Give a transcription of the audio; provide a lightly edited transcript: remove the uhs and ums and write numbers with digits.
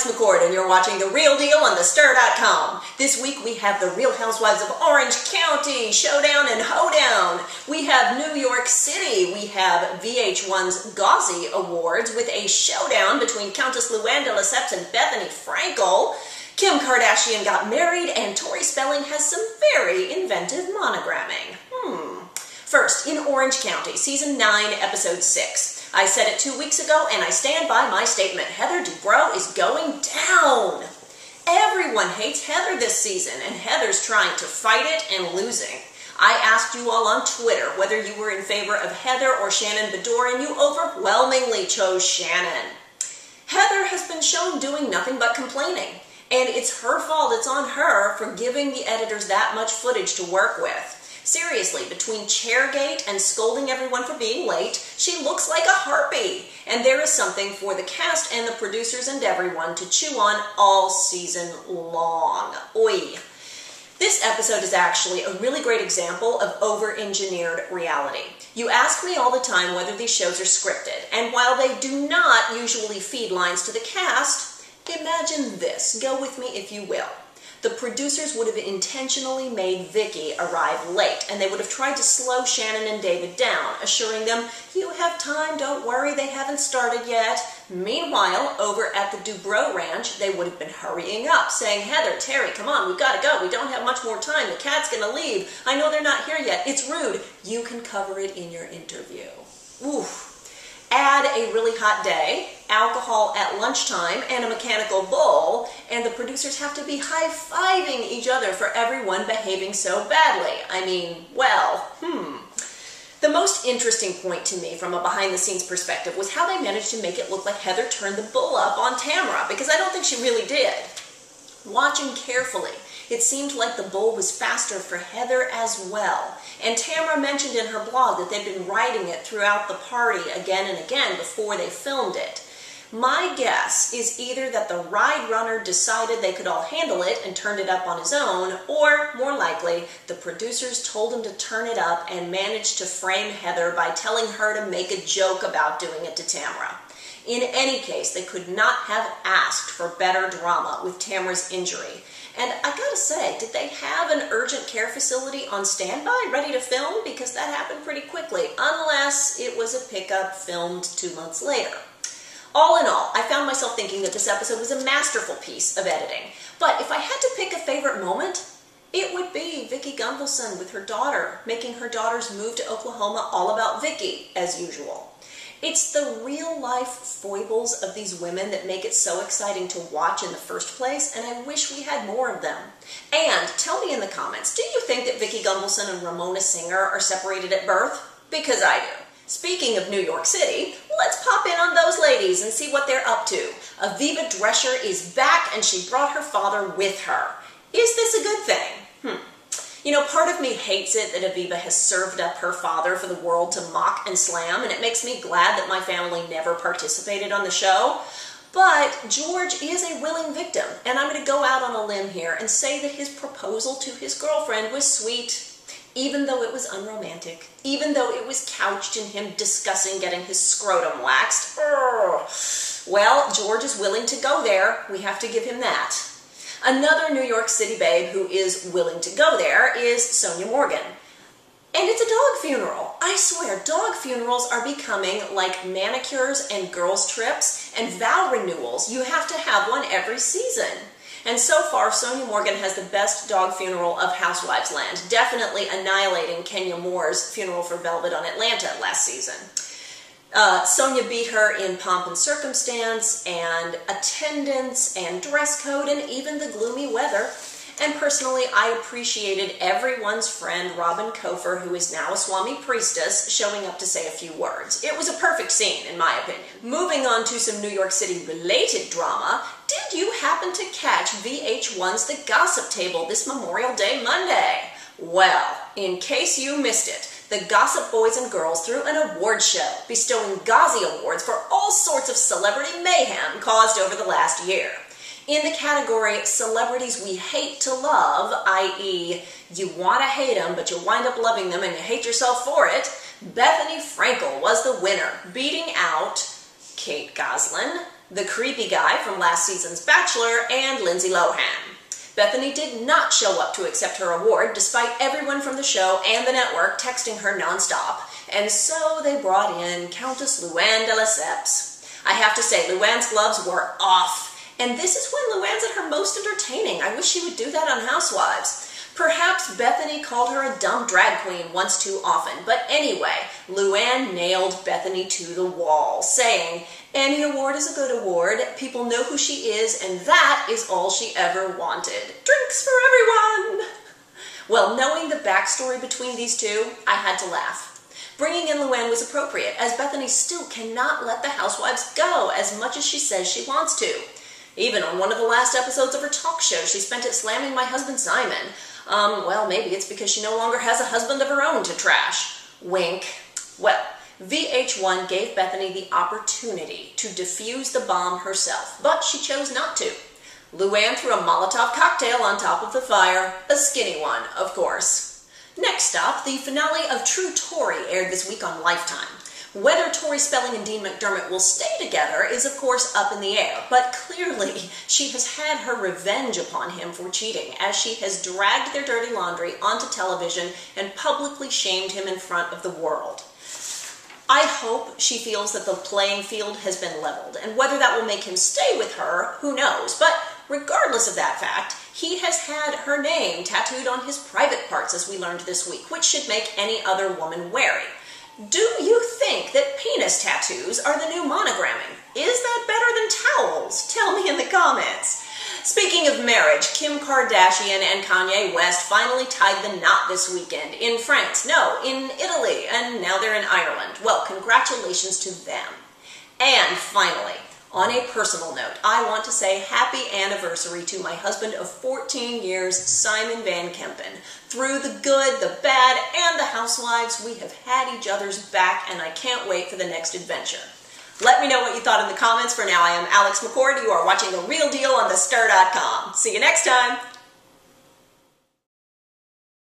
it's McCord, and you're watching The Real Deal on TheStir.com. This week we have the Real Housewives of Orange County, Showdown and Hoedown. We have New York City. We have VH1's Gazy Awards with a showdown between Countess Luann de Lesseps and Bethany Frankel. Kim Kardashian got married, and Tori Spelling has some very inventive monogramming. First, in Orange County, Season 9, Episode 6. I said it 2 weeks ago, and I stand by my statement. Heather Dubrow is going down. Everyone hates Heather this season, and Heather's trying to fight it and losing. I asked you all on Twitter whether you were in favor of Heather or Shannon Beador, and you overwhelmingly chose Shannon. Heather has been shown doing nothing but complaining, and it's her fault. It's on her for giving the editors that much footage to work with. Seriously, between Chairgate and scolding everyone for being late, she looks like a harpy. And there is something for the cast and the producers and everyone to chew on all season long. Oi. This episode is actually a really great example of over-engineered reality. You ask me all the time whether these shows are scripted, and while they do not usually feed lines to the cast, imagine this. Go with me if you will. The producers would have intentionally made Vicky arrive late, and they would have tried to slow Shannon and David down, assuring them, you have time, don't worry, they haven't started yet. Meanwhile, over at the Dubrow Ranch, they would have been hurrying up, saying, Heather, Terry, come on, we've got to go, we don't have much more time, the cat's gonna leave, I know they're not here yet, it's rude. You can cover it in your interview. Oof. Add a really hot day, alcohol at lunchtime, and a mechanical bull, and the producers have to be high-fiving each other for everyone behaving so badly. I mean, well, The most interesting point to me from a behind-the-scenes perspective was how they managed to make it look like Heather turned the bull up on Tamara, because I don't think she really did. Watching carefully, it seemed like the bull was faster for Heather as well. And Tamara mentioned in her blog that they'd been riding it throughout the party again and again before they filmed it. My guess is either that the ride runner decided they could all handle it and turned it up on his own, or, more likely, the producers told him to turn it up and managed to frame Heather by telling her to make a joke about doing it to Tamara. In any case, they could not have asked for better drama with Tamara's injury. And I gotta say, did they have an urgent care facility on standby, ready to film? Because that happened pretty quickly, unless it was a pickup filmed 2 months later. All in all, I found myself thinking that this episode was a masterful piece of editing. But if I had to pick a favorite moment, it would be Vicki Gunvalson with her daughter, making her daughter's move to Oklahoma all about Vicki, as usual. It's the real-life foibles of these women that make it so exciting to watch in the first place, and I wish we had more of them. And tell me in the comments, do you think that Vicki Gunvalson and Ramona Singer are separated at birth? Because I do. Speaking of New York City, let's pop in on those ladies and see what they're up to. Aviva Drescher is back, and she brought her father with her. Is this a good thing? You know, part of me hates it that Aviva has served up her father for the world to mock and slam, and it makes me glad that my family never participated on the show. But George is a willing victim, and I'm going to go out on a limb here and say that his proposal to his girlfriend was sweet, even though it was unromantic, even though it was couched in him discussing getting his scrotum waxed. Well, George is willing to go there. We have to give him that. Another New York City babe who is willing to go there is Sonia Morgan. And it's a dog funeral. I swear, dog funerals are becoming like manicures and girls' trips and vow renewals. You have to have one every season. And so far, Sonia Morgan has the best dog funeral of Housewives land, definitely annihilating Kenya Moore's funeral for Velvet on Atlanta last season. Sonia beat her in pomp and circumstance, and attendance, and dress code, and even the gloomy weather. And personally, I appreciated everyone's friend Robin Kofer, who is now a Swami priestess, showing up to say a few words. It was a perfect scene, in my opinion. Moving on to some New York City-related drama, did you happen to catch VH1's The Gossip Table this Memorial Day Monday? Well, in case you missed it, the Gossip Boys and Girls threw an award show, bestowing Gazy Awards for all sorts of celebrity mayhem caused over the last year. In the category Celebrities We Hate to Love, i.e., you want to hate them, but you wind up loving them and you hate yourself for it, Bethany Frankel was the winner, beating out Kate Gosselin, the creepy guy from last season's Bachelor, and Lindsay Lohan. Bethany did not show up to accept her award, despite everyone from the show and the network texting her nonstop, and so they brought in Countess Luann de Lesseps. I have to say, Luann's gloves were off. And this is when Luann's at her most entertaining. I wish she would do that on Housewives. Perhaps Bethany called her a dumb drag queen once too often. But anyway, Luann nailed Bethany to the wall, saying, "Any award is a good award. People know who she is, and that is all she ever wanted. Drinks for everyone!" Well, knowing the backstory between these two, I had to laugh. Bringing in Luann was appropriate, as Bethany still cannot let the Housewives go as much as she says she wants to. Even on one of the last episodes of her talk show, she spent it slamming my husband Simon. Well, maybe it's because she no longer has a husband of her own to trash. Wink. Well, VH1 gave Bethany the opportunity to defuse the bomb herself, but she chose not to. Luann threw a Molotov cocktail on top of the fire, a skinny one, of course. Next up, the finale of True Tori aired this week on Lifetime. Whether Tori Spelling and Dean McDermott will stay together is of course up in the air, but clearly she has had her revenge upon him for cheating, as she has dragged their dirty laundry onto television and publicly shamed him in front of the world. I hope she feels that the playing field has been leveled, and whether that will make him stay with her, who knows, but regardless of that fact, he has had her name tattooed on his private parts, as we learned this week, which should make any other woman wary. Do you think that penis tattoos are the new monogramming? Is that better than towels? Tell me in the comments. Speaking of marriage, Kim Kardashian and Kanye West finally tied the knot this weekend in France, no, in Italy, and now they're in Ireland. Well, congratulations to them. And finally, on a personal note, I want to say happy anniversary to my husband of 14 years, Simon Van Kempen. Through the good, the bad, and the Housewives, we have had each other's back, and I can't wait for the next adventure. Let me know what you thought in the comments. For now, I am Alex McCord. You are watching The Real Deal on TheStir.com. See you next time.